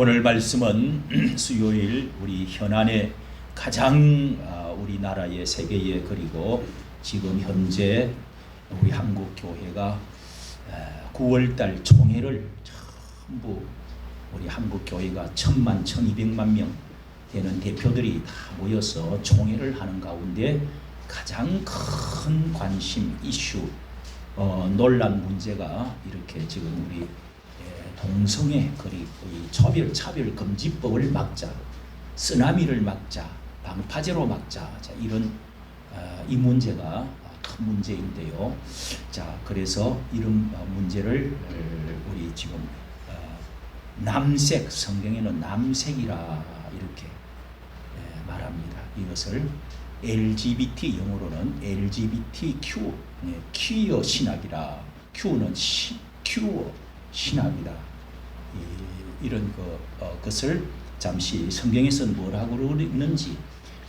오늘 말씀은 수요일 우리 현안의 가장 우리나라의 세계에 그리고 지금 현재 우리 한국 교회가 9월달 총회를 전부 우리 한국 교회가 1000만, 1200만 명 되는 대표들이 다 모여서 총회를 하는 가운데 가장 큰 관심 이슈 논란 문제가 이렇게 지금 우리 동성애 그리고 이 차별 금지법을 막자, 쓰나미를 막자, 방파제로 막자, 자, 이런 이 문제가 큰 문제인데요. 자, 그래서 이런 문제를 우리 지금 남색, 성경에는 남색이라 이렇게 말합니다. 이것을 LGBT 영어로는 LGBTQ 퀴어 신학이라, Q는 퀴어 신학이다. 이런 것을 잠시 성경에서는 뭐라고 그러는지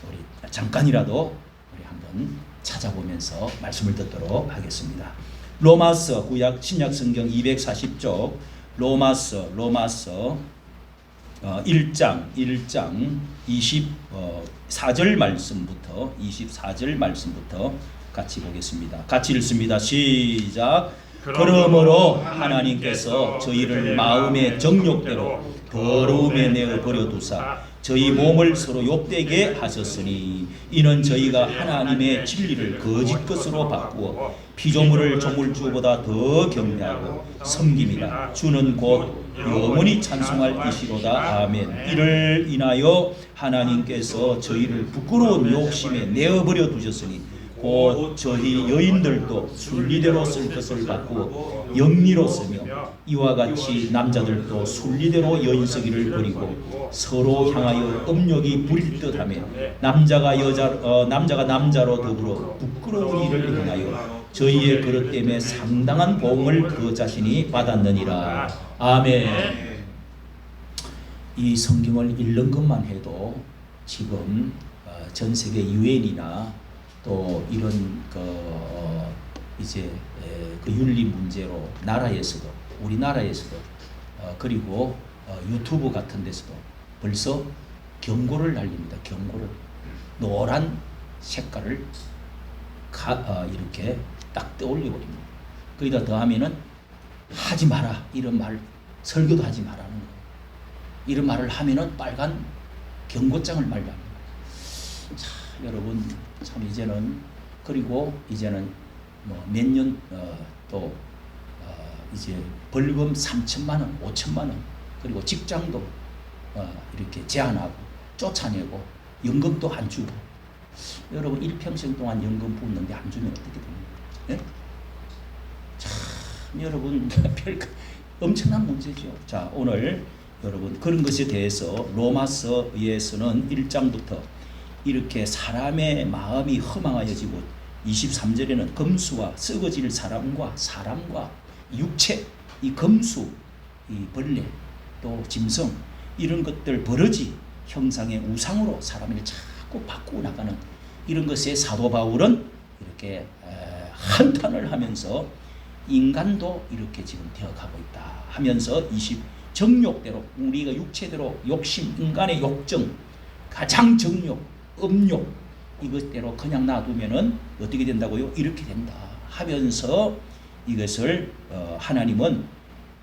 우리 잠깐이라도 우리 한번 찾아보면서 말씀을 듣도록 하겠습니다. 로마서 구약 신약 성경 240쪽 로마서 1장 24절 말씀부터 같이 보겠습니다. 같이 읽습니다. 시작. 그러므로 하나님께서 저희를 마음의 정욕대로 더러움에 내어 버려두사 저희 몸을 서로 욕되게 하셨으니 이는 저희가 하나님의 진리를 거짓 것으로 바꾸어 피조물을 조물주보다 더 경배하고 섬김이라. 주는 곧 영원히 찬송할 이시로다. 아멘. 이를 인하여 하나님께서 저희를 부끄러운 욕심에 내어버려 두셨으니 곧 저희 여인들도 순리대로 쓸 것을 바꾸어 영리로 쓰며 이와 같이 남자들도 순리대로 여인쓰기를 버리고 서로 향하여 음욕이 부릴 듯하며 남자가 남자로 더불어 부끄러운 일을 행하여 저희의 그릇 때문에 상당한 보응을 그 자신이 받았느니라. 아멘. 이 성경을 읽는 것만 해도 지금 전 세계 유엔이나 또 이런 이제 그 윤리 문제로 나라에서도 우리나라에서도 그리고 유튜브 같은 데서도 벌써 경고를 날립니다. 경고를 노란 색깔을 이렇게 딱 떠올려 버립니다. 거기다 더하면은 하지 마라 이런 말, 설교도 하지 마라는 거. 이런 말을 하면은 빨간 경고장을 말합니다. 자, 여러분 참 이제는 그리고 이제는 뭐 몇 년 또 이제 벌금 3천만 원, 5천만 원 그리고 직장도 이렇게 제한하고 쫓아내고 연금도 안 주고 여러분 일평생 동안 연금 붙는데 안 주면 어떻게 됩니까? 네? 참 여러분 엄청난 문제죠. 자, 오늘 여러분 그런 것에 대해서 로마서에서는 1장부터 이렇게 사람의 마음이 허망하여지고 23절에는 금수와 썩어질 사람과 육체, 이 금수, 이 벌레, 또 짐승 이런 것들 버러지 형상의 우상으로 사람을 자꾸 바꾸고 나가는 이런 것에 사도 바울은 이렇게 한탄을 하면서 인간도 이렇게 지금 되어가고 있다 하면서 정욕대로 우리가 육체대로 욕심, 인간의 욕정, 가장 정욕, 음욕 이것대로 그냥 놔두면은 어떻게 된다고요? 이렇게 된다 하면서 이것을 하나님은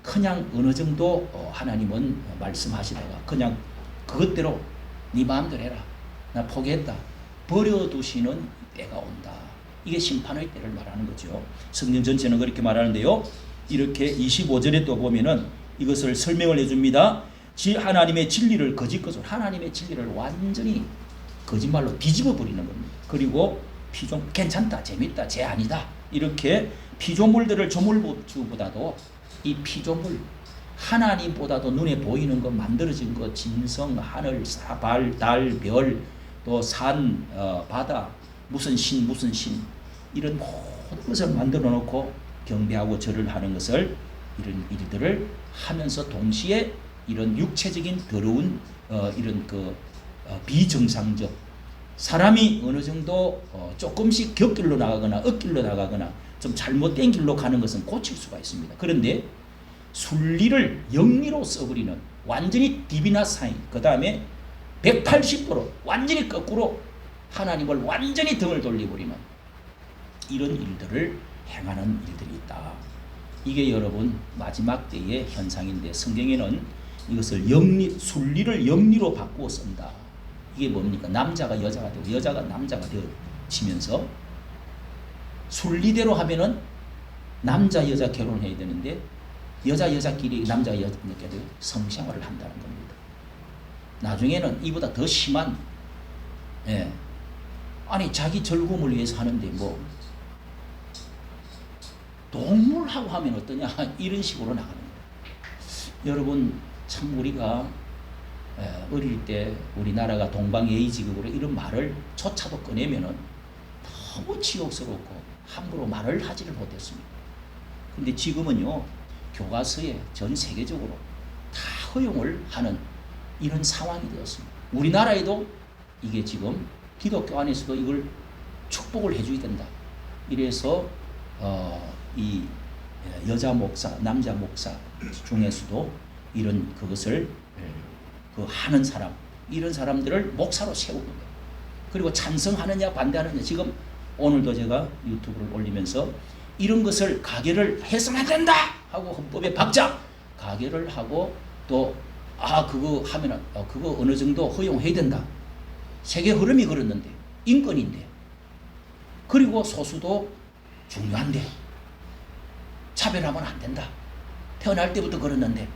그냥 어느 정도 하나님은 말씀하시다가 그냥 그것대로 네 마음대로 해라. 나 포기했다. 버려두시는 때가 온다. 이게 심판의 때를 말하는 거죠. 성경 전체는 그렇게 말하는데요. 이렇게 25절에 또 보면은 이것을 설명을 해줍니다. 하나님의 진리를 거짓 것으로 하나님의 진리를 완전히 거짓말로 뒤집어 버리는 겁니다. 그리고 괜찮다, 재밌다, 쟤 아니다 이렇게 피조물들을 조물주보다도 이 피조물 하나님보다도 눈에 보이는 것 만들어진 것 짐승, 하늘, 사발, 달, 별, 또 산, 바다 무슨 신 이런 모든 것을 만들어 놓고 경배하고 절을 하는 것을 이런 일들을 하면서 동시에 이런 육체적인 더러운 이런 비정상적 사람이 어느 정도 조금씩 곁길로 나가거나 엇길로 나가거나 좀 잘못된 길로 가는 것은 고칠 수가 있습니다. 그런데 순리를 영리로 써버리는 완전히 디비나 사인, 그 다음에 180도로 완전히 거꾸로 하나님을 완전히 등을 돌려버리는 이런 일들을 행하는 일들이 있다. 이게 여러분 마지막 때의 현상인데 성경에는 이것을 순리를 영리로 바꾸어 쓴다. 이게 뭡니까? 남자가 여자가 되고 여자가 남자가 되어지면서 순리대로 하면은 남자 여자 결혼해야 되는데 여자끼리 남자 여자끼리 성생활을 한다는 겁니다. 나중에는 이보다 더 심한, 아니 자기 즐거움을 위해서 하는데 뭐 동물하고 하면 어떠냐 이런 식으로 나가는 거예요. 여러분 참 우리가 어릴 때 우리나라가 동방예의지국으로 이런 말을 조차도 꺼내면은 너무 치욕스럽고 함부로 말을 하지를 못했습니다. 근데 지금은요 교과서에 전 세계적으로 다 허용을 하는 이런 상황이 되었습니다. 우리나라에도 이게 지금 기독교 안에서도 이걸 축복을 해줘야 된다. 이래서 이 여자 목사, 남자 목사 중에서도 이런 그것을 하는 사람, 이런 사람들을 목사로 세우는 거예요. 그리고 찬성하느냐 반대하느냐, 지금 오늘도 제가 유튜브를 올리면서 이런 것을 가결을 해서는 안 된다 하고 헌법에 박자 가결을 하고 또 그거 하면은 그거 어느 정도 허용해야 된다. 세계 흐름이 그렇는데 인권인데, 그리고 소수도 중요한데 차별하면 안 된다. 태어날 때부터 그랬는데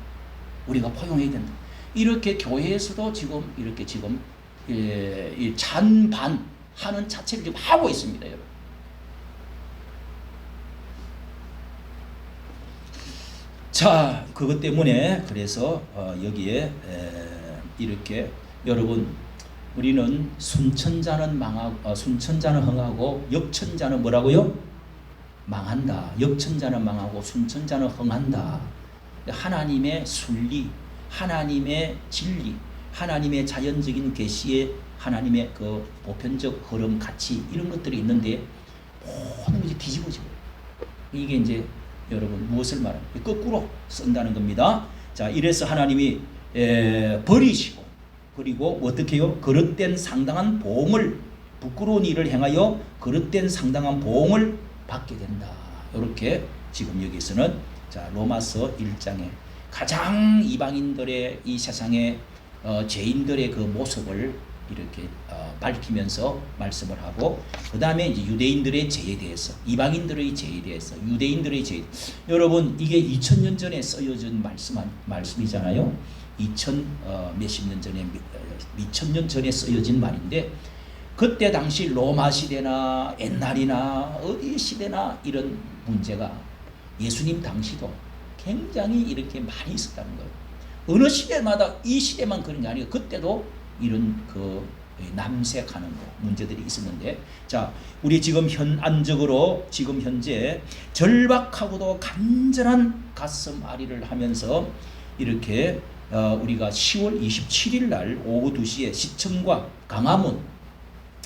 우리가 포용해야 된다. 이렇게 교회에서도 지금 이렇게 지금 찬반하는 자체를 지금 하고 있습니다, 여러분. 자, 그것 때문에 그래서 여기에 이렇게 여러분 우리는 순천자는 흥하고 역천자는 뭐라고요? 망한다. 역천자는 망하고 순천자는 흥한다. 하나님의 순리, 하나님의 진리, 하나님의 자연적인 계시에 하나님의 그 보편적 흐름, 가치 이런 것들이 있는데 모든 것이 뒤집어지고, 이게 이제 여러분 무엇을 말합니까? 거꾸로 쓴다는 겁니다. 자, 이래서 하나님이 버리시고, 그리고 어떻게 해요? 그릇된 상당한 보응을, 부끄러운 일을 행하여 그릇된 상당한 보응을 받게 된다. 이렇게 지금 여기서는 자 로마서 1장에 가장 이방인들의 이 세상의 죄인들의 그 모습을 이렇게 밝히면서 말씀을 하고, 그 다음에 이제 유대인들의 죄에 대해서, 이방인들의 죄에 대해서, 유대인들의 죄. 여러분 이게 2000년 전에 쓰여진 말씀이잖아요. 2000 몇십 년 전에 2000년 전에 쓰여진 말인데, 그때 당시 로마 시대나 옛날이나 어디 시대나 이런 문제가 예수님 당시도 굉장히 이렇게 많이 있었다는 거예요. 어느 시대마다 이 시대만 그런 게 아니고 그때도 이런 그 남색하는 문제들이 있었는데, 자 우리 지금 현안적으로 지금 현재 절박하고도 간절한 가슴 아리를 하면서 이렇게 우리가 10월 27일 날 오후 2시에 시청과 강화문,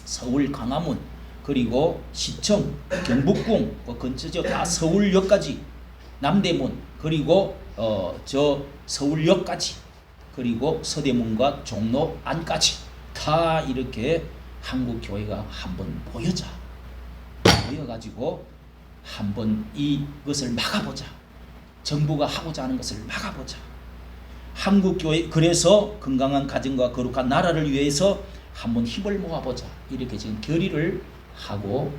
서울 강화문, 그리고 시청, 경북궁 근처죠. 다 서울역까지, 남대문, 그리고 저 서울역까지, 그리고 서대문과 종로 안까지 다 이렇게 한국 교회가 한번 모여가지고 한번 이것을 막아보자. 정부가 하고자 하는 것을 막아보자. 한국 교회, 그래서 건강한 가정과 거룩한 나라를 위해서 한번 힘을 모아보자. 이렇게 지금 결의를 하고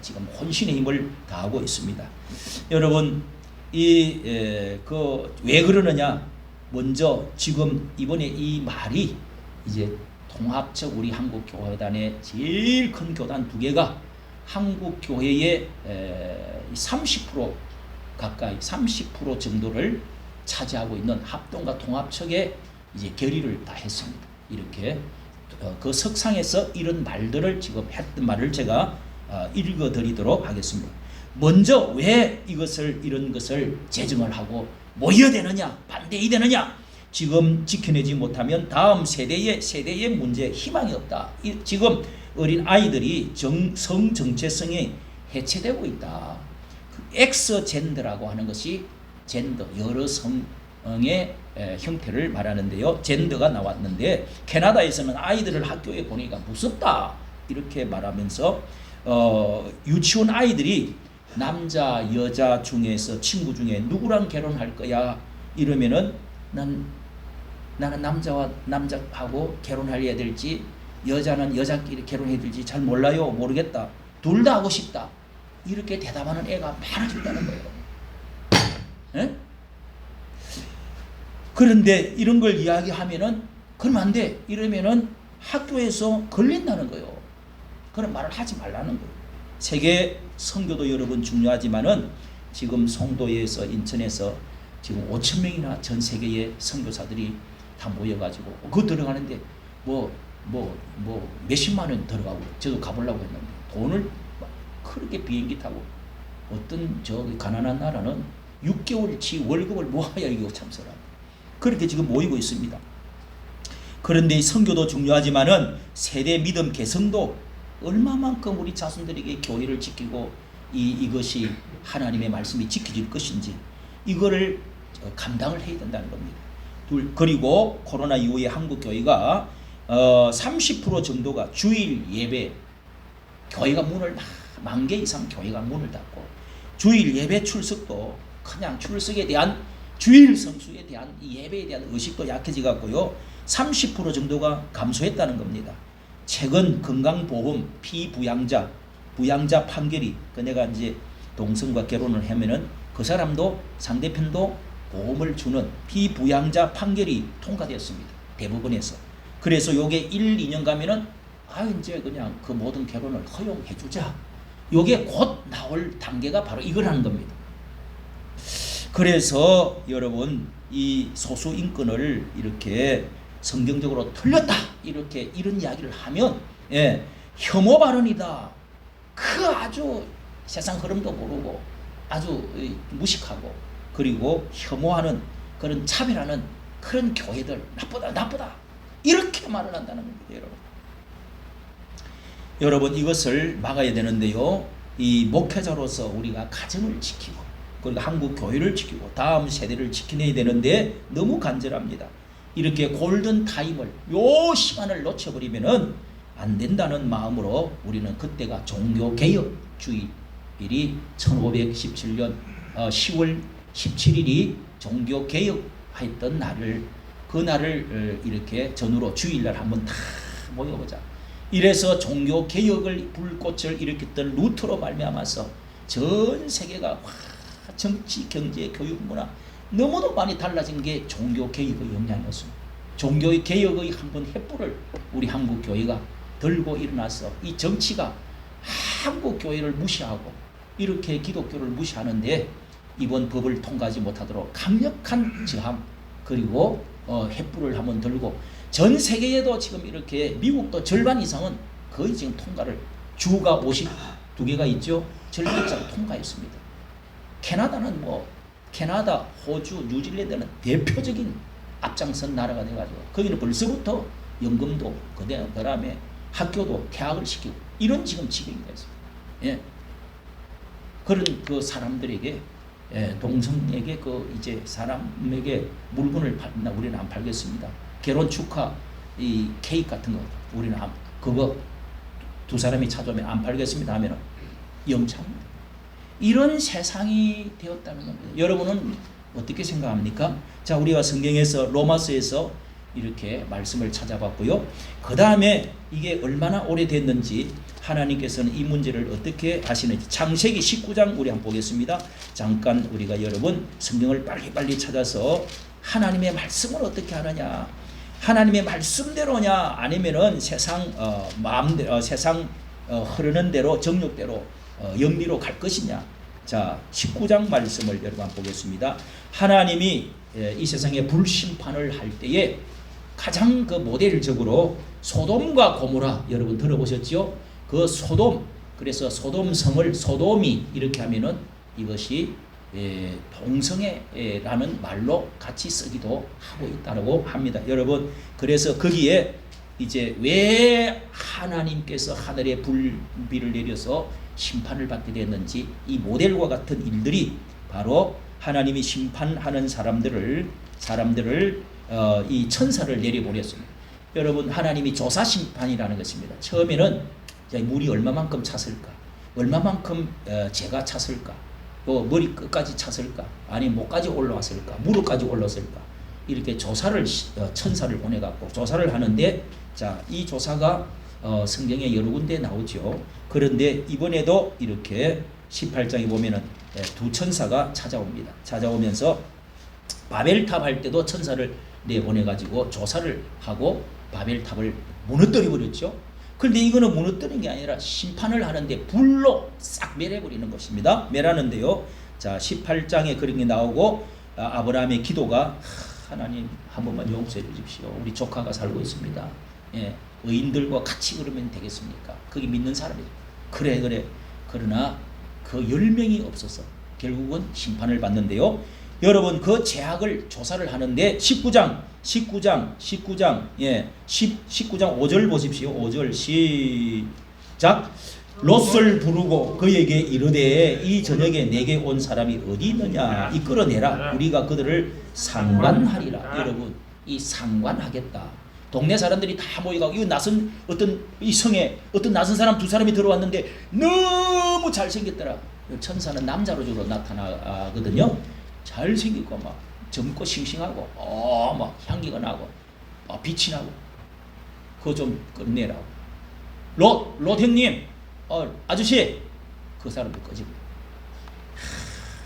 지금 혼신의 힘을 다하고 있습니다. 여러분 왜 그러느냐? 먼저 지금 이번에 이 말이 이제 통합적 우리 한국 교회단의 제일 큰 교단 두 개가 한국 교회의 30% 가까이 30% 정도를 차지하고 있는 합동과 통합척에 이제 결의를 다 했습니다. 이렇게 그 석상에서 이런 말들을 지금 했던 말을 제가 읽어드리도록 하겠습니다. 먼저 왜 이런 것을 제정을 하고 모여야 되느냐, 반대해야 되느냐? 지금 지켜내지 못하면 다음 세대의 문제에 희망이 없다. 지금 어린 아이들이 성 정체성이 해체되고 있다. 그 엑스젠더라고 하는 것이 젠더, 여러 성의 형태를 말하는데요. 젠더가 나왔는데 캐나다에서는 아이들을 학교에 보내기가 무섭다 이렇게 말하면서 유치원 아이들이 남자 여자 중에서 친구 중에 누구랑 결혼할 거야 이러면은 나는 남자와 남자하고 결혼해야 될지 여자는 여자끼리 결혼해야 될지 잘 몰라요. 모르겠다. 둘 다 하고 싶다. 이렇게 대답하는 애가 많아진다는 거예요. 에? 그런데 이런 걸 이야기하면은 그러면 안 돼. 이러면은 학교에서 걸린다는 거예요. 그런 말을 하지 말라는 거예요. 세계 선교도 여러분 중요하지만은 지금 송도에서 인천에서 지금 5천 명이나 전 세계의 선교사들이 다 모여가지고 그거 들어가는데 뭐 몇십만 원 들어가고 저도 가보려고 했는데 돈을 그렇게 비행기 타고 어떤 저기 가난한 나라는 6개월치 월급을 모아야 이거 참석하고 그렇게 지금 모이고 있습니다. 그런데 선교도 중요하지만은 세대 믿음 개성도 얼마만큼 우리 자손들에게 교회를 지키고 이것이 하나님의 말씀이 지켜질 것인지 이거를 감당을 해야 된다는 겁니다. 그리고 코로나 이후에 한국 교회가 30% 정도가 주일 예배 교회가 문을 10,000개 이상 교회가 문을 닫고 주일 예배 출석도 그냥 출석에 대한 주일 성수에 대한 이 예배에 대한 의식도 약해져 갖고요 30% 정도가 감소했다는 겁니다. 최근 건강보험 피부양자 부양자 판결이 내가 이제 동성과 결혼을 하면은 그 사람도 상대편도 보험을 주는 피부양자 판결이 통과되었습니다. 대법원에서. 그래서 요게 1, 2년 가면은 이제 그냥 그 모든 결혼을 허용해 주자. 요게 곧 나올 단계가 바로 이거라는 겁니다. 그래서 여러분 이 소수 인권을 이렇게 성경적으로 틀렸다 이렇게 이런 이야기를 하면 혐오 발언이다. 그 아주 세상 흐름도 모르고 아주 무식하고 그리고 혐오하는 그런 차별하는 그런 교회들 나쁘다 이렇게 말을 한다는 겁니다. 여러분 이것을 막아야 되는데요. 이 목회자로서 우리가 가정을 지키고 그리고 한국 교회를 지키고 다음 세대를 지켜내야 되는데 너무 간절합니다. 이렇게 골든 타임을 요 시간을 놓쳐버리면은 안 된다는 마음으로 우리는 그때가 종교개혁 주일이 1517년 10월 17일이 종교개혁했던 날을 그 날을 이렇게 전후로 주일날 한번 다 모여보자. 이래서 종교개혁을 불꽃을 일으켰던 루터로 말미암아서 전 세계가 정치, 경제, 교육, 문화 너무도 많이 달라진 게 종교개혁의 영향이었습니다. 종교개혁의 한번 횃불을 우리 한국교회가 들고 일어나서 이 정치가 한국교회를 무시하고 이렇게 기독교를 무시하는데 이번 법을 통과하지 못하도록 강력한 저항 그리고 횃불을 한번 들고 전 세계에도 지금 이렇게 미국도 절반 이상은 거의 지금 통과를 주가 52개가 있죠. 절반 이상 통과했습니다. 캐나다는 캐나다, 호주, 뉴질랜드는 대표적인 앞장선 나라가 돼가지고 거기는 벌써부터 연금도 그다음에 학교도 퇴학을 시키고 이런 지금 지경이 됐습니다. 그런 그 사람들에게 동성에게 이제 사람에게 물건을 팔나 우리는 안 팔겠습니다. 결혼 축하 이 케이크 같은 거 우리는 그거 두 사람이 찾아오면 안 팔겠습니다 하면은 영창입니다. 이런 세상이 되었다는 겁니다. 여러분은 어떻게 생각합니까? 자, 우리가 성경에서 로마서에서 이렇게 말씀을 찾아봤고요. 그 다음에 이게 얼마나 오래됐는지 하나님께서는 이 문제를 어떻게 하시는지 창세기 19장 우리 한번 보겠습니다. 잠깐 우리가 여러분 성경을 빨리빨리 찾아서 하나님의 말씀을 어떻게 하느냐 하나님의 말씀대로냐 아니면은 세상 마음대로 세상 흐르는 대로 정욕대로 영리로 갈 것이냐. 자 19장 말씀을 여러분 한번 보겠습니다. 하나님이 이 세상에 불심판을 할 때에 가장 그 모델적으로 소돔과 고모라 여러분 들어보셨죠? 그 소돔 그래서 소돔성을 소돔이 이렇게 하면은 이것이 동성애라는 말로 같이 쓰기도 하고 있다고 합니다. 여러분 그래서 거기에 이제 왜 하나님께서 하늘에 불비를 내려서 심판을 받게 됐는지 이 모델과 같은 일들이 바로 하나님이 심판하는 사람들을 이 천사를 내려보냈습니다. 여러분, 하나님이 조사 심판이라는 것입니다. 처음에는 물이 얼마만큼 찼을까, 얼마만큼 재가 찼을까, 또 머리 끝까지 찼을까, 아니 목까지 올라왔을까, 무릎까지 올랐을까, 이렇게 조사를 천사를 보내갖고 조사를 하는데, 자, 이 조사가 성경에 여러 군데 나오죠. 그런데 이번에도 이렇게 18장에 보면은 두 천사가 찾아옵니다. 찾아오면서 바벨탑 할 때도 천사를 내보내가지고 조사를 하고 바벨탑을 무너뜨려 버렸죠. 그런데 이거는 무너뜨리는 게 아니라 심판을 하는데 불로 싹 멸해버리는 것입니다. 멸하는데요. 자, 18장에 그런 게 나오고 아브라함의 기도가 하나님 한 번만 용서해 주십시오. 우리 조카가 살고 있습니다. 예, 의인들과 같이 그러면 되겠습니까? 거기 믿는 사람이 그래. 그러나 그 10명이 없어서 결국은 심판을 받는데요. 여러분, 그 죄악을 조사를 하는데 19장 5절 보십시오. 5절 시작. 롯을 부르고 그에게 이르되 이 저녁에 내게 온 사람이 어디 있느냐 이끌어내라. 우리가 그들을 상관하리라. 여러분, 이 상관하겠다. 동네 사람들이 다 모여가고, 이 낯선 어떤 이 성에 어떤 낯선 사람 두 사람이 들어왔는데 너무 잘생겼더라. 천사는 남자로 주로 나타나거든요. 잘생기고 막 젊고 싱싱하고 막 향기가 나고 빛이 나고, 그거 좀 끝내라고. 롯 형님, 아저씨, 그 사람도 꺼지고.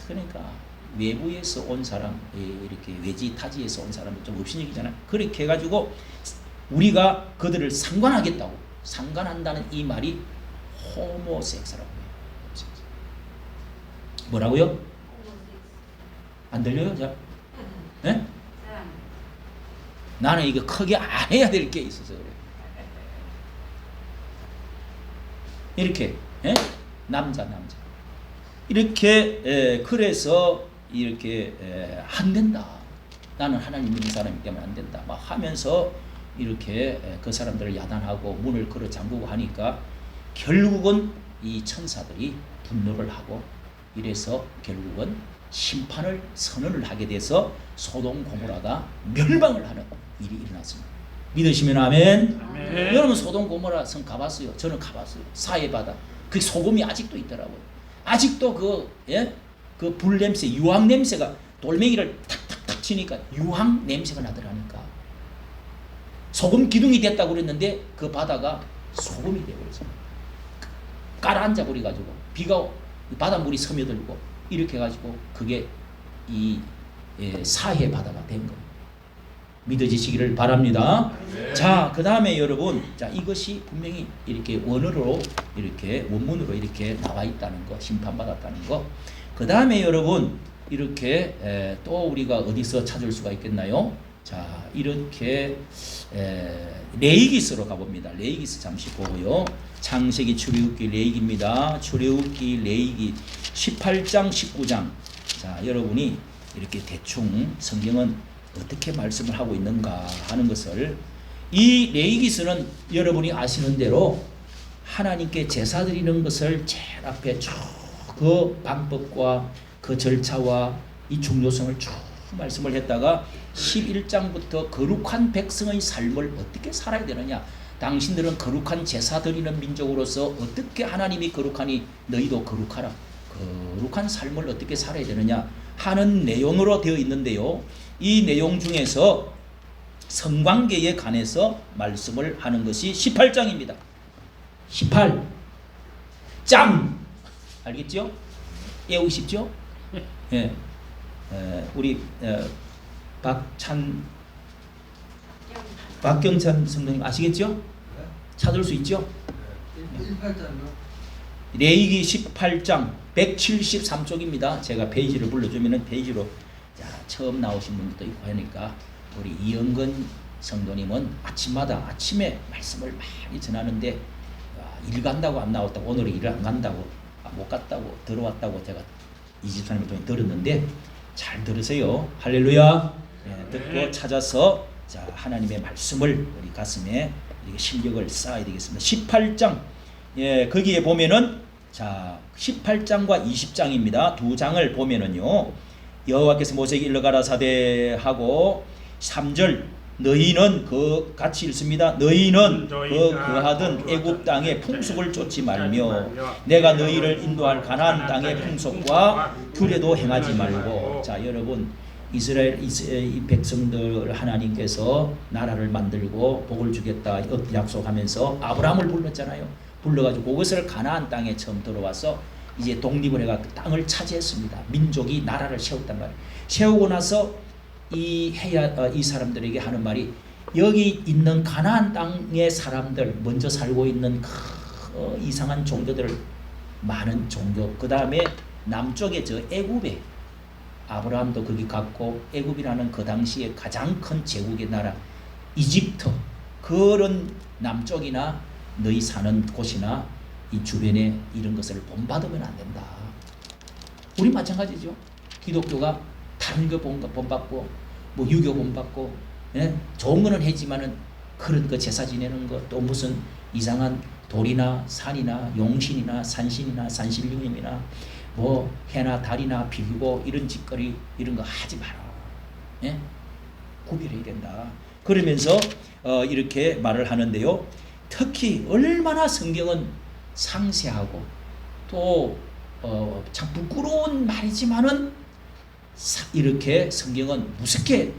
그러니까 외부에서 온 사람, 이렇게 외지 타지에서 온 사람은 좀 업신여기잖아요. 그렇게 해가지고 우리가 그들을 상관하겠다고. 상관한다는 이 말이 호모섹스라고 해요. 뭐라고요? 안 들려요? 자, 네? 나는 이거 크게 안 해야 될 게 있어서 그래. 이렇게, 남자. 이렇게, 그래서 이렇게 안 된다. 나는 하나님 믿는 사람이기 때문에 안 된다. 막 하면서 이렇게 그 사람들을 야단하고 문을 걸어 잠그고 하니까 결국은 이 천사들이 분노를 하고, 이래서 결국은 심판을 선언을 하게 돼서 소돔 고모라가 멸망을 하는 일이 일어났습니다. 믿으시면 아멘. 아멘. 여러분, 소돔 고모라 성 가봤어요? 저는 가봤어요. 사해바다. 그 소금이 아직도 있더라고요. 아직도 그 불 냄새, 유황 냄새가, 돌멩이를 탁탁탁 치니까 유황 냄새가 나더라니까. 소금 기둥이 됐다고 그랬는데 그 바다가 소금이 되어버렸어요. 깔아앉아 버려가지고 비가 바닷물이 스며들고 이렇게 해가지고 그게 이 사해 바다가 된 거예요. 믿어지시기를 바랍니다. 네. 자, 그 다음에 여러분, 자, 이것이 분명히 이렇게 원어로 이렇게 원문으로 이렇게 나와 있다는 거, 심판받았다는 거. 그 다음에 여러분, 이렇게 또 우리가 어디서 찾을 수가 있겠나요? 자, 이렇게 레위기서로 가봅니다. 레위기서 잠시 보고요. 창세기, 출애굽기, 레위기입니다. 출애굽기, 레위기 18장, 19장. 자, 여러분이 이렇게 대충 성경은 어떻게 말씀을 하고 있는가 하는 것을, 이 레위기서는 여러분이 아시는 대로 하나님께 제사 드리는 것을 제일 앞에 쭉 그 방법과 그 절차와 이 중요성을 쭉 말씀을 했다가 11장부터 거룩한 백성의 삶을 어떻게 살아야 되느냐, 당신들은 거룩한 제사 드리는 민족으로서 어떻게 하나님이 거룩하니 너희도 거룩하라, 거룩한 삶을 어떻게 살아야 되느냐 하는 내용으로 되어 있는데요. 이 내용 중에서 성관계에 관해서 말씀을 하는 것이 18장입니다. 18장 알겠죠? 외우십시오. 예, 우리 박경찬 성도님 아시겠죠? 찾을 수 있죠? 18장요. 레위기 18장 173쪽입니다. 제가 페이지를 불러주면은 페이지로, 자, 처음 나오신 분들도 있고 하니까 우리 이영근 성도님은 아침에 말씀을 많이 전하는데 일 간다고 안 나왔다고, 오늘은 일을 안 간다고, 못 갔다고, 들어왔다고 제가 23일 동안 들었는데 잘 들으세요. 할렐루야. 예, 듣고 찾아서, 자, 하나님의 말씀을 우리 가슴에 이렇게 실력을 쌓아야 되겠습니다. 18장, 예, 거기에 보면은, 자, 18장과 20장입니다. 두 장을 보면은요, 여호와께서 모세에게 일러 가라사대 하고 3절 너희는 그 같이 읽습니다. 너희는 그 거하던 애굽 땅의 풍속을 쫓지 말며 내가 너희를 인도할 가나안 땅의 풍속과 규례도 행하지 말고. 자 여러분 이스라엘 이 백성들 하나님께서 나라를 만들고 복을 주겠다 약속하면서 아브라함을 불렀잖아요. 불러가지고 그것을 가나안 땅에 처음 들어와서 이제 독립을 해가 땅을 차지했습니다. 민족이 나라를 세웠단 말이에요. 세우고 나서 이 사람들에게 하는 말이 여기 있는 가나안 땅의 사람들 먼저 살고 있는 이상한 종교들 많은 종교 그 다음에 남쪽에 저 애굽에 아브라함도 거기 갔고 애굽이라는 그 당시에 가장 큰 제국의 나라 이집트 그런 남쪽이나 너희 사는 곳이나 이 주변에 이런 것을 본받으면 안 된다. 우리 마찬가지죠. 기독교가 다른 거 본받고 뭐 유교 본받고 예? 좋은 거는 했지만은 그런 거 제사 지내는 거 또 무슨 이상한 돌이나 산이나 용신이나 산신이나 산신령님이나 뭐 해나 달이나 빌고 이런 짓거리 이런 거 하지 마라. 예? 구별해야 된다. 그러면서 이렇게 말을 하는데요. 특히 얼마나 성경은 상세하고 또 참 부끄러운 말이지만은 이렇게 성경은 무섭게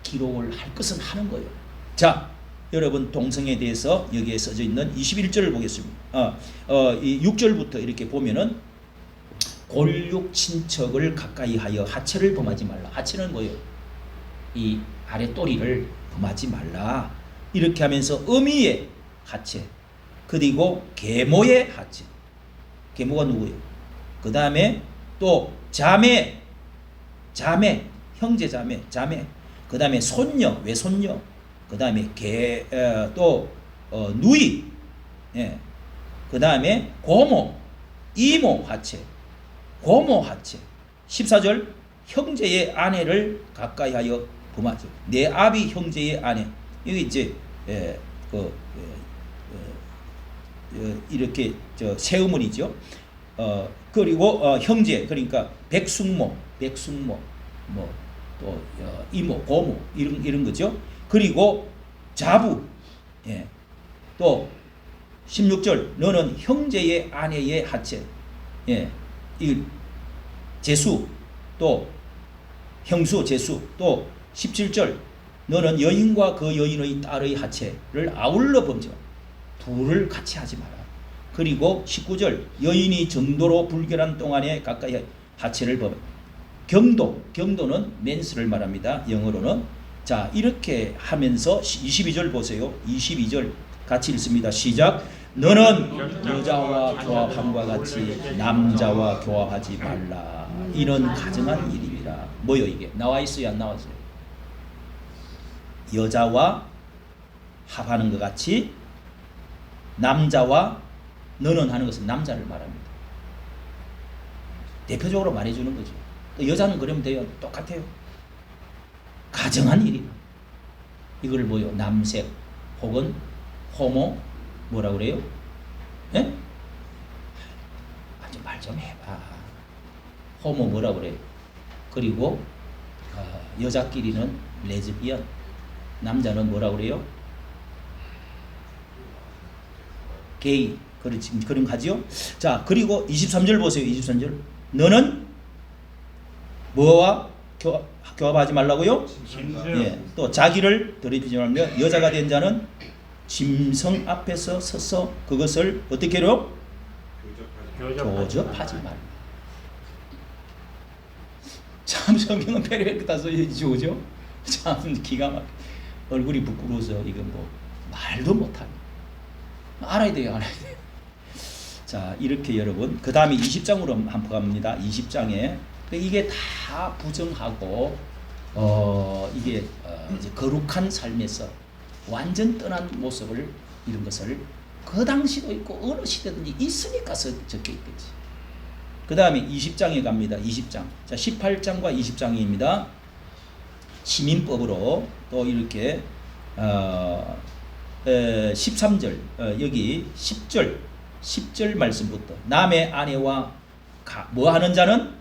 기록을 할 것은 하는 거예요. 자, 여러분 동성에 대해서 여기에 써져 있는 21절을 보겠습니다. 이 6절부터 이렇게 보면은 골육 친척을 가까이 하여 하체를 범하지 말라. 하체는 뭐예요? 이 아래 또리를 범하지 말라. 이렇게 하면서 어미의 하체 그리고 계모의 하체. 계모가 누구예요? 그 다음에 또 자매 형제 자매 그 다음에 손녀 외손녀 그 다음에 또 누이 예. 그 다음에 고모 이모 하체 고모 하체 14절 형제의 아내를 가까이 하여 범하죠. 내 아비 형제의 아내 여기 이제 이렇게 세어머니죠. 그리고 형제 그러니까 백숙모 뭐 또 이모 고모 이런 거죠. 그리고 자부 예. 또 16절 너는 형제의 아내의 하체 예. 이 제수 또 형수 제수 또 17절 너는 여인과 그 여인의 딸의 하체를 아울러 범죄 둘을 같이 하지 마라. 그리고 19절 여인이 정도로 불결한 동안에 가까이 하체를 범 경도는 맨스를 말합니다. 영어로는 자 이렇게 하면서 22절 보세요. 22절 같이 읽습니다. 시작 너는 여자와 교합함과 같이 남자와 교합하지 말라. 이는 가증한 일이라. 뭐요 이게? 나와 있어요 안 나와 있어요? 여자와 합하는 것 같이 남자와 너는 하는 것은 남자를 말합니다. 대표적으로 말해주는 거죠. 또 여자는 그러면 돼요. 똑같아요. 가정한 일이다. 이걸 뭐요? 남색 혹은 호모 뭐라 그래요? 예? 아주 말 좀 해봐. 호모 뭐라 그래요? 그리고 여자끼리는 레즈비언 남자는 뭐라 그래요? 게이 그렇지 그런 가지요. 자 그리고 23절 보세요. 23절 너는 뭐와 교합하지 말라고요? 예. 또 자기를 더럽히지 말며 여자가 된 자는 짐승 앞에서 서서 그것을 어떻게 해요? 교접하지 말라. 참 성경은 패러를 따서 해주죠. 참 기가 막 얼굴이 부끄러워서 이건 뭐 말도 못합니다. 알아야 돼요. 자 이렇게 여러분 그 다음에 20장으로 한번 갑니다. 20장에 이게 다 부정하고 이게 이제 거룩한 삶에서 완전 떠난 모습을 이런 것을 그 당시도 있고 어느 시대든지 있으니까 적혀 있겠지. 그 다음에 20장에 갑니다. 20장 자 18장과 20장입니다. 시민법으로 또 이렇게 13절 여기 10절 말씀부터 남의 아내와 뭐 하는 자는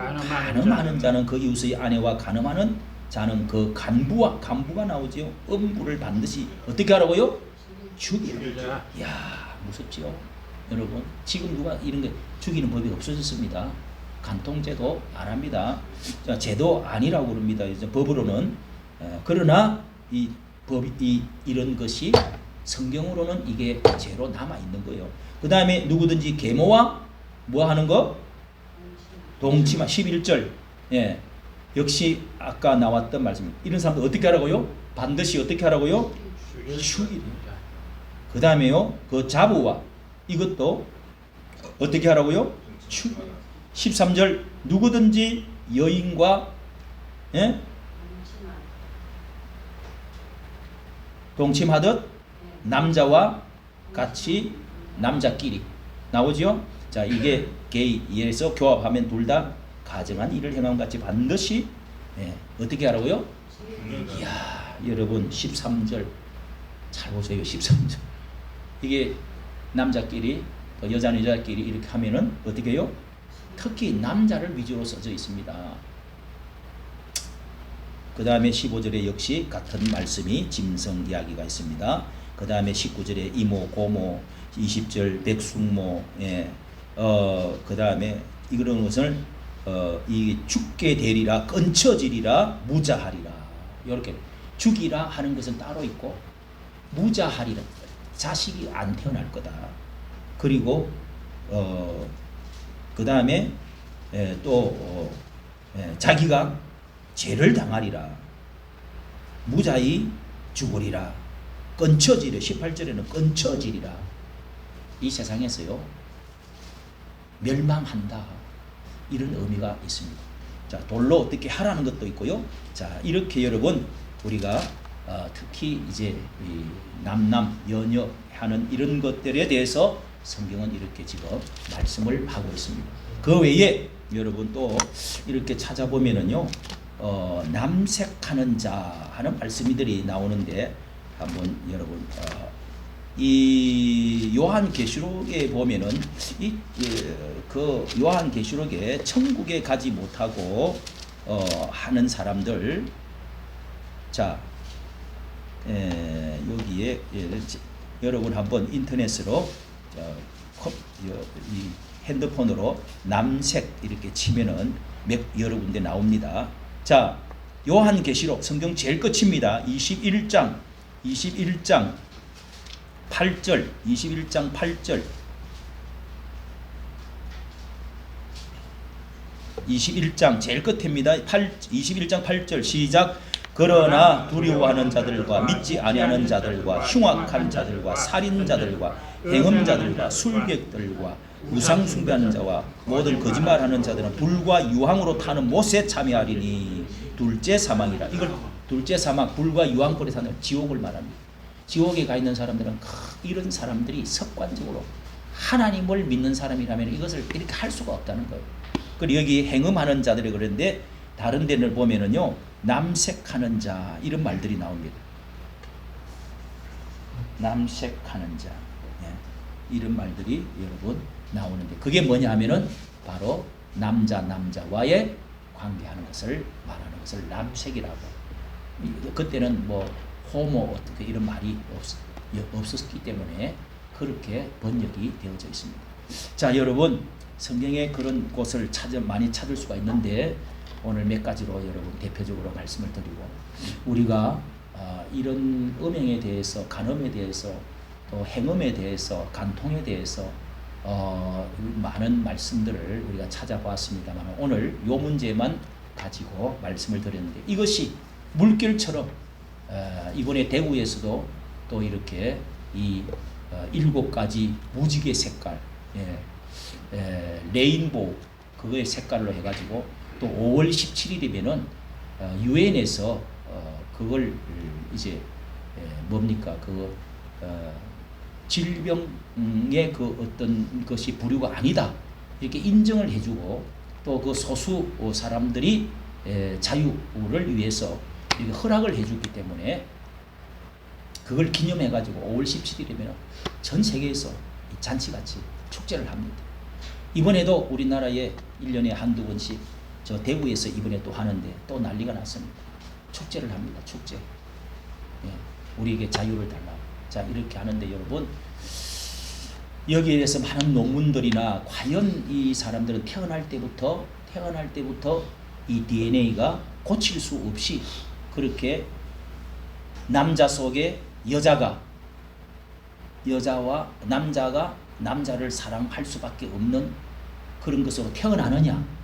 간음하는 자는 그 이웃의 아내와 간음하는 자는 그 간부가 나오지요. 음부를 반드시 어떻게 하라고요? 죽이라. 이야, 무섭지요. 여러분, 지금 누가 이런 게 죽이는 법이 없어졌습니다. 간통죄도 안 합니다. 자, 죄도 아니라고 그럽니다. 이제 법으로는. 그러나 이 법이 이런 것이 성경으로는 이게 죄로 남아 있는 거예요. 그 다음에 누구든지 계모와 뭐 하는 거? 동침하 11절. 예. 역시 아까 나왔던 말씀. 이런 사람들 어떻게 하라고요? 반드시 어떻게 하라고요? 죽이라. 그 다음에요. 그 자부와 이것도 어떻게 하라고요? 죽이라. 13절 누구든지 여인과 예? 동침하듯 남자와 같이 남자끼리 나오죠. 자, 이게 게이에서 교합하면 둘 다 가정한 일을 행함 같이 반드시 예, 어떻게 하라고요? 이야, 여러분 13절 잘 보세요. 13절 이게 남자끼리 또 여자는 여자끼리 이렇게 하면은 어떻게 해요? 특히 남자를 위주로 써져 있습니다. 그 다음에 15절에 역시 같은 말씀이 짐승 이야기가 있습니다. 그 다음에 19절에 이모, 고모, 20절 백숙모, 예, 그 다음에 이런 것을 이 죽게 되리라, 끊쳐지리라, 무자하리라. 이렇게 죽이라 하는 것은 따로 있고 무자하리라, 자식이 안 태어날 거다. 그리고 그 다음에 또 자기가 죄를 당하리라, 무자히 죽으리라, 끊쳐지리라. 18절에는 끊쳐지리라. 이 세상에서요 멸망한다, 이런 의미가 있습니다. 자, 돌로 어떻게 하라는 것도 있고요. 자, 이렇게 여러분 우리가 특히 이제 이 남남 여녀 하는 이런 것들에 대해서 성경은 이렇게 지금 말씀을 하고 있습니다. 그 외에 여러분 또 이렇게 찾아보면은요 남색하는 자 하는 말씀들이 나오는데 한번 여러분 이 요한계시록에 보면은 그 요한계시록에 천국에 가지 못하고 하는 사람들, 자 여기에 여러분 한번 인터넷으로 이 핸드폰으로 남색 이렇게 치면은 여러 군데 나옵니다. 자, 요한계시록 성경 제일 끝입니다. 21장 8절 21장 8절 21장 제일 끝입니다. 21장 8절 시작. 그러나 두려워하는 자들과 믿지 아니하는 자들과 흉악한 자들과 살인자들과 행음자들과 술객들과 우상 숭배하는 자와 모든 거짓말하는 자들은 불과 유황으로 타는 못에 참여하리니 둘째 사망이라. 이걸 둘째 사망, 불과 유황불에 사는 지옥을 말합니다. 지옥에 가 있는 사람들은 이런 사람들이 습관적으로 하나님을 믿는 사람이라면 이것을 이렇게 할 수가 없다는 거예요. 그리고 여기 행음하는 자들이 그런데 다른 데를 보면은요 남색하는 자 이런 말들이 나옵니다. 남색하는 자, 이런 말들이 여러분 나오는데 그게 뭐냐 하면은 바로 남자와의 관계하는 것을 말하는 것을 남색이라고. 그때는 뭐 호모 어떻게 이런 말이 없었기 때문에 그렇게 번역이 되어져 있습니다. 자, 여러분 성경에 그런 곳을 많이 찾을 수가 있는데 오늘 몇 가지로 여러분 대표적으로 말씀을 드리고, 우리가 이런 음행에 대해서, 간음에 대해서, 또 행음에 대해서, 간통에 대해서 많은 말씀들을 우리가 찾아보았습니다만 오늘 이 문제만 가지고 말씀을 드렸는데 이것이 물결처럼 이번에 대구에서도 또 이렇게 이 7가지 무지개 색깔, 레인보우 그거의 색깔로 해가지고 또 5월 17일이면은 유엔에서 그걸 이제 뭡니까 그 질병의 그 어떤 것이 부류가 아니다 이렇게 인정을 해주고 또 그 소수 사람들이 자유를 위해서 이렇게 허락을 해주기 때문에 그걸 기념해가지고 5월 17일이면 전 세계에서 잔치같이 축제를 합니다. 이번에도 우리나라에 1년에 한두 번씩 저 대구에서 이번에 또 하는데 또 난리가 났습니다. 축제를 합니다. 축제. 예, 우리에게 자유를 달라. 자, 이렇게 하는데 여러분, 여기에 대해서 많은 논문들이나 과연 이 사람들은 태어날 때부터 이 DNA가 고칠 수 없이 그렇게 남자 속에 여자와 남자가 남자를 사랑할 수밖에 없는 그런 것으로 태어나느냐?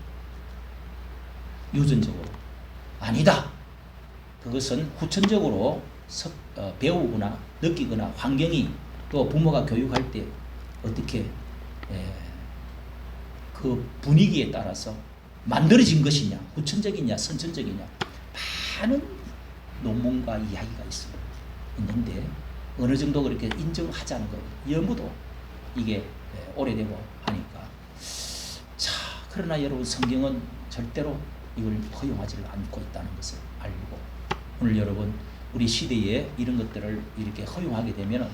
유전적으로 아니다. 그것은 후천적으로 배우거나 느끼거나 환경이 또 부모가 교육할 때 어떻게 그 분위기에 따라서 만들어진 것이냐, 후천적이냐, 선천적이냐, 많은 논문과 이야기가 있는데 어느 정도 그렇게 인정하자는 거예요. 연구도 이게 오래되고 하니까. 자, 그러나 여러분, 성경은 절대로 이걸 허용하지 않고 있다는 것을 알고, 오늘 여러분, 우리 시대에 이런 것들을 이렇게 허용하게 되면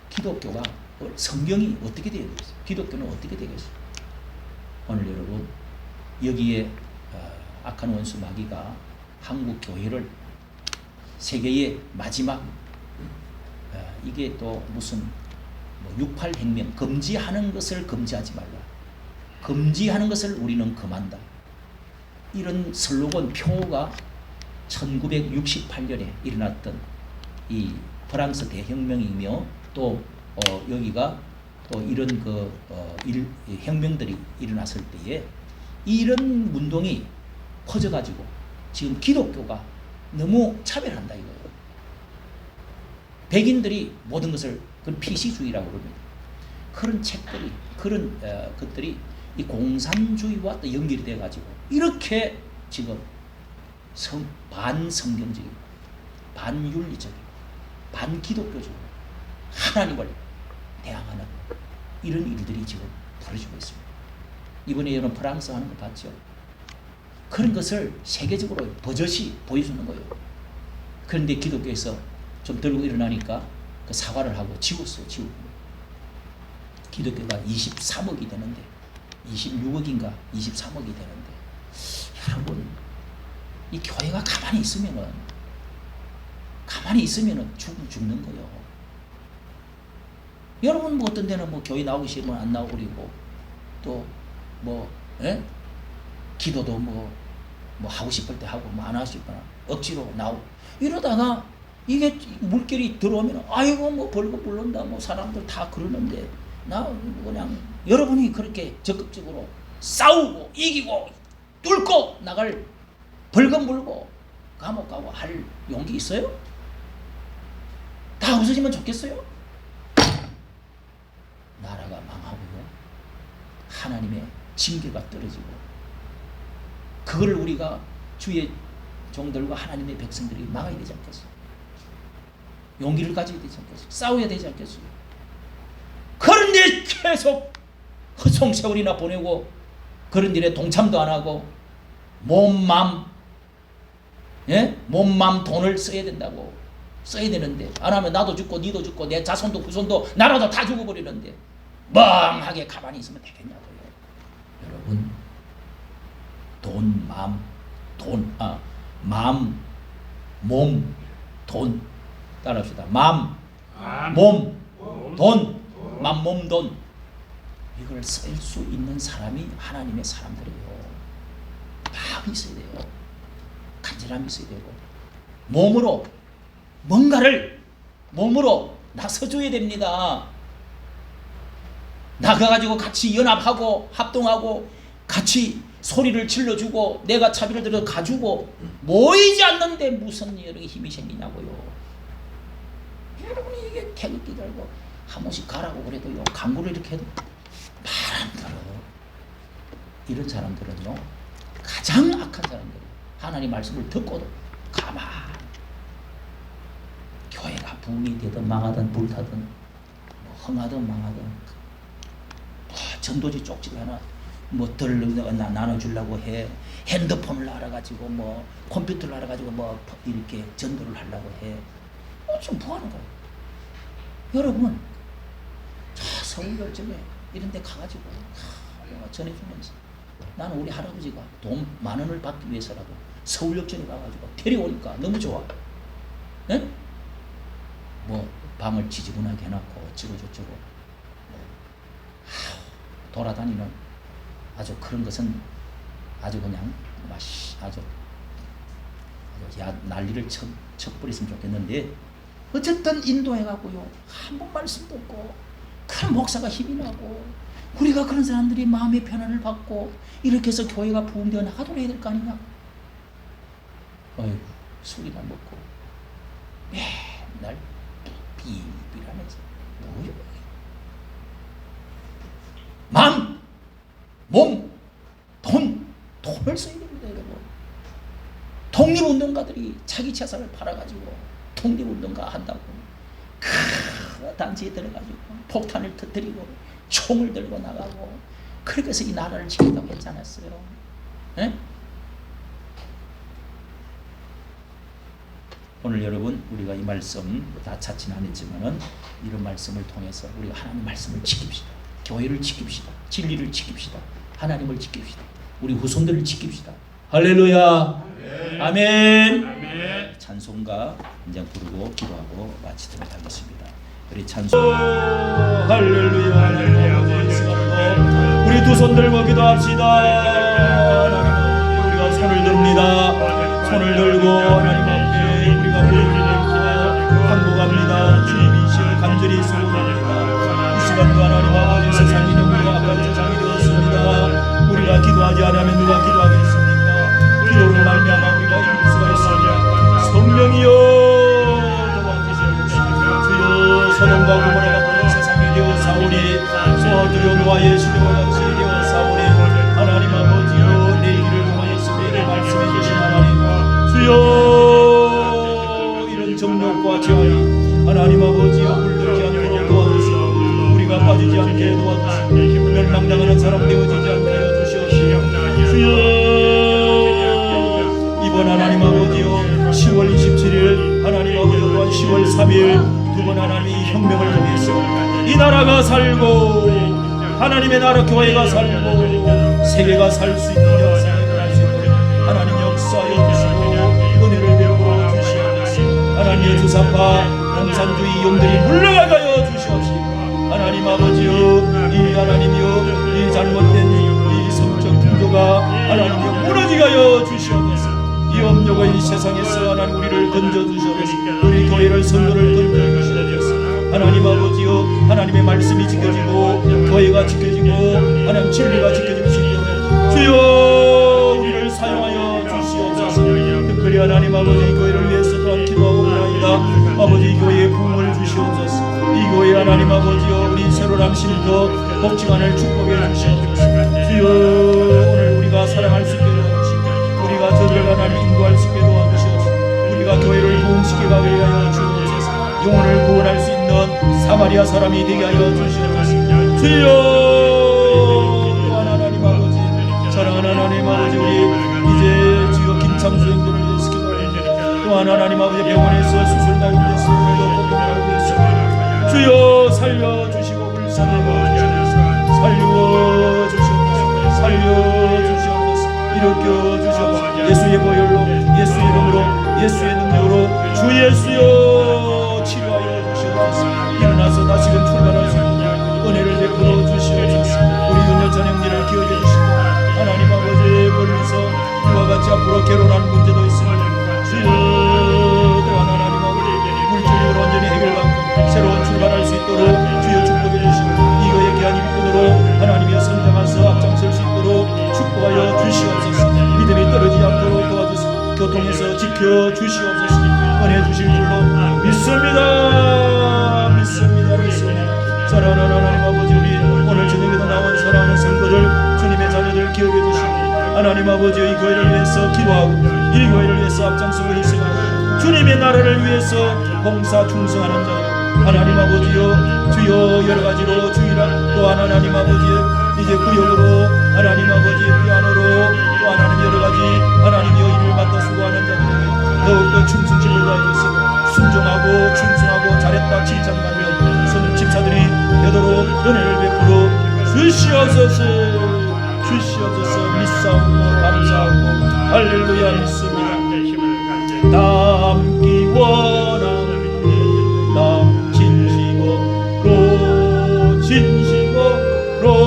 기독교가, 성경이 어떻게 되겠어요? 기독교는 어떻게 되겠어요? 오늘 여러분, 여기에 악한 원수 마귀가 한국 교회를 세계의 마지막 이게 또 무슨 68 혁명, 금지하는 것을 금지하지 말라, 금지하는 것을 우리는 금한다, 이런 슬로건 표가 1968년에 일어났던 이 프랑스 대혁명이며, 또 여기가 또 이런 혁명들이 일어났을 때에 이런 운동이 퍼져가지고 지금 기독교가 너무 차별한다 이거예요. 백인들이 모든 것을 그런 피시주의라고 그럽니다. 그런 책들이, 그런 것들이 이 공산주의와 또 연결이 돼가지고 이렇게 지금 반성경적이고 반윤리적이고 반기독교적으로 하나님을 대항하는 이런 일들이 지금 벌어지고 있습니다. 이번에 여러분 프랑스 하는 거 봤죠? 그런 것을 세계적으로 버젓이 보여주는 거예요. 그런데 기독교에서 좀 들고 일어나니까 그 사과를 하고 지웠어요. 지우고. 기독교가 23억이 되는데 26억인가 23억이 되는데, 여러분, 이 교회가 가만히 있으면은 죽는 거예요. 여러분, 뭐 어떤 데는 뭐 교회 나오기 싫으면 안 나오고 그리고 또 기도도 뭐 하고 싶을 때 하고 뭐 안 하고 싶거나 억지로 나오고 이러다가 이게 물결이 들어오면 아이고 뭐 벌금 물른다 뭐 사람들 다 그러는데, 나 그냥 여러분이 그렇게 적극적으로 싸우고 이기고 뚫고 나갈, 벌금 물고 감옥 가고 할 용기 있어요? 다 없어지면 좋겠어요? 나라가 망하고요, 하나님의 징계가 떨어지고, 그걸 우리가 주의 종들과 하나님의 백성들이 막아야 되지 않겠어요? 용기를 가져야 되지 않겠어요? 싸워야 되지 않겠어요? 그런데 계속 허송세월이나 보내고 그런 일에 동참도 안 하고 몸맘 돈을 써야 된다고, 써야 되는데 안 하면 나도 죽고 니도 죽고 내 자손도 후손도 나라도 다 죽어버리는데 멍하게 가만히 있으면 되겠냐고요. 여러분, 마음, 몸, 돈 따라합시다. 마음, 몸, 돈, 마음, 몸, 돈, 이걸 쓸 수 있는 사람이 하나님의 사람들이에요. 마음이 있어야 돼요. 간절함이 있어야 되고, 몸으로 나서줘야 됩니다. 나가가지고 같이 연합하고 합동하고 같이 소리를 질러주고 내가 차비를 들어 가지고 모이지 않는데 무슨 여러분 힘이 생기냐고요. 여러분이 이게 태극기 들고 한 번씩 가라고 그래도요, 강구를 이렇게 해도 말 안 들어. 이런 사람들은요, 가장 악한 사람들이에요. 하나님 말씀을 듣고도 가만. 교회가 붕이 되든 망하든 불타든 뭐 흥하든 망하든 전도지 쪽지를 하나 덜 나눠주려고 해. 핸드폰을 알아가지고 뭐 컴퓨터를 알아가지고 뭐 이렇게 전도를 하려고 해. 지금 뭐 하는 거예요? 여러분, 서울결정에 이런 데 가가지고 전해주면서 나는 우리 할아버지가 돈 10,000원을 받기 위해서라도 서울역전에 가가지고 데려오니까 너무 좋아. 네? 뭐 방을 지지분하게 해놨고 어쩌고저쩌고 돌아다니는 아주 그런 것은 아주 그냥 아주 난리를 쳐버렸으면 좋겠는데, 어쨌든 인도해가고요, 한 번 말씀도 없고 큰 목사가 힘이 나고 우리가 그런 사람들이 마음의 편안을 받고 이렇게 해서 교회가 부흥되어 나가도록 해야 될 거 아니냐. 어휴, 술이나 먹고 맨날 비비라면서 뭐요? 마음, 몸, 돈을 써야 됩니다, 여러분. 독립운동가들이 자기 재산을 팔아가지고 독립운동가 한다고 그 단체에 들어가지고 폭탄을 터뜨리고 총을 들고 나가고 그렇게 해서 이 나라를 지킨다고 했지 않았어요? 네? 오늘 여러분, 우리가 이 말씀 다 찾지는 않았지만은 이런 말씀을 통해서 우리가 하나님 말씀을 지킵시다. 교회를 지킵시다. 진리를 지킵시다. 하나님을 지킵시다. 우리 후손들을 지킵시다. 할렐루야. 아멘. 아멘. 찬송가 이제 부르고 기도하고 마치도록 하겠습니다. 우리 찬송. 할렐루야. 할렐루야. 우리 두 손 들고 기도합시다. 하나님, 우리가 손을 듭니다. 손을 들고 하나님 앞에 우리가 항복합니다. 주님이 시를 간절히 소원합니다. 이 시간도 하나님 아버지, 세상이 너무 악한 세상이 되었습니다. 우리가 기도하지 않으면 누가 기도하겠습니까? 기도로 말미암아 우리가 이길 수가 있습니다. 성령이여 도와주시옵소서. 주여 소돔과 고모라 같은 세상이 되어 사오니 주여 노아의 시대와 같이 되어 사오니 하나님 아버지여 내 길을 통하였으니 내 말씀해 주신 하나님 주여 이런 정욕과 죄악이 하나님 아버지여 물들지 않도록 도와주시고 우리가 빠지지 않게 도와주시고 멸망당하는 사람 되어지지 않게 하여 주시옵소서. 주여 이번 하나님 아버지여 10월 27일 하나님 아버지 또한 10월 3일 두 번 하나님의 혁명을 통해서 이 나라가 살고 하나님의 나라 교회가 살고 세계가 살 수 있는 역사가 일어날 수 있도록 하나님 역사하여 주시고 은혜를 베풀어 주시옵소서. 하나님의 주사파 공산주의 이용들이 물러가게 주시옵시고 하나님 아버지여 이 하나님이여 이 잘못된 이 성적 풍조가 하나님이여 무너지게 하여 주시옵소서. 이 엄녀가 이 세상에서 하나님 우리를 건져주시옵소서. 우리 교회를 선도를 건져주시옵소서. 하나님 아버지여 하나님의 말씀이 지켜지고 교회가 지켜지고 하나님 진리가 지켜질 수 있도록 주여 우리를 사용하여 주시옵소서. 특별히 하나님 아버지 이 교회를 위해서 또한 기도하고 있나이다. 아버지 이 교회에 부흥을 주시옵소서. 이 교회 하나님 아버지여 우리 새로운 심도 복지관을 축복해 주시옵소서. 주여 오늘 우리가 사랑할 수 있게 도와주시고 우리가 저들을 하나님 인도할 수 있게 도와주시옵소서. 우리가 교회를 부흥시켜 가게 하여 주옵소서. 영혼을 구원할 수 있는 사마리아 사람이 되게 하여 주시옵소서. 주여 또한 하나님 아버지 사랑하는 하나님 아버지 우리 이제 주여 김창수 행동을 위해서 기도합니다. 또한 하나님 아버지 병원에서 수술 가운데서 공부하고 있습니다. 주여 살려주시고 불쌍하고 주시옵소서. 살려주시옵소서. 살려주시옵소서. 일으켜 주시옵소서. 예수의 보혈로 예수의 이름으로 예수의 능력으로 주 예수여 치료하여 주시옵소서. 일어나서 다시금 출발할 수 있는 은혜를 베풀어 주시옵소서. 우리 윤여찬 형제를 기억해 주시고 하나님 아버지 멀리서 이와 같이 앞으로 결혼하는 문제도 있습니다. 주여 또한 하나님 아버지 물질적으로 완전히 해결받고 새로운 출발할 수 있도록 주여 축복해 주시고 이거의 귀한 일꾼으로 하나님이여 성장해서 앞장설 수 있도록 축복하여 주시옵소서. 믿음이 떨어지지 않도록 도와주시고 교통에서 지켜주시옵소서. 은혜 주실 줄로 믿습니다. 믿습니다. 사랑하는 하나님 아버지 우리 오늘 저녁에도 나온 사랑하는 성도들 주님의 자녀들 기억해 주시고 하나님 아버지 이 교회를 위해서 기도하고 이 교회를 위해서 앞장서고 있습니다. 주님의 나라를 위해서 봉사 충성하는 자 하나님 아버지여 주여 여러가지로 주일학 또한 하나님 아버지 이제 구역으로 하나님 아버지 피아노로 또 하나님 여러가지 하나님이여 일을 맡아 수고하는 자들에게 더욱더 충성심을 다해주시고 순종하고 충성하고 잘했다 칭찬받는 성 집사들이 되도록 은혜를 베풀어 주시옵소서. 주시옵소서. 감사하고 할렐루야 믿습니다. 닮기 원합니다. 진심으로 진심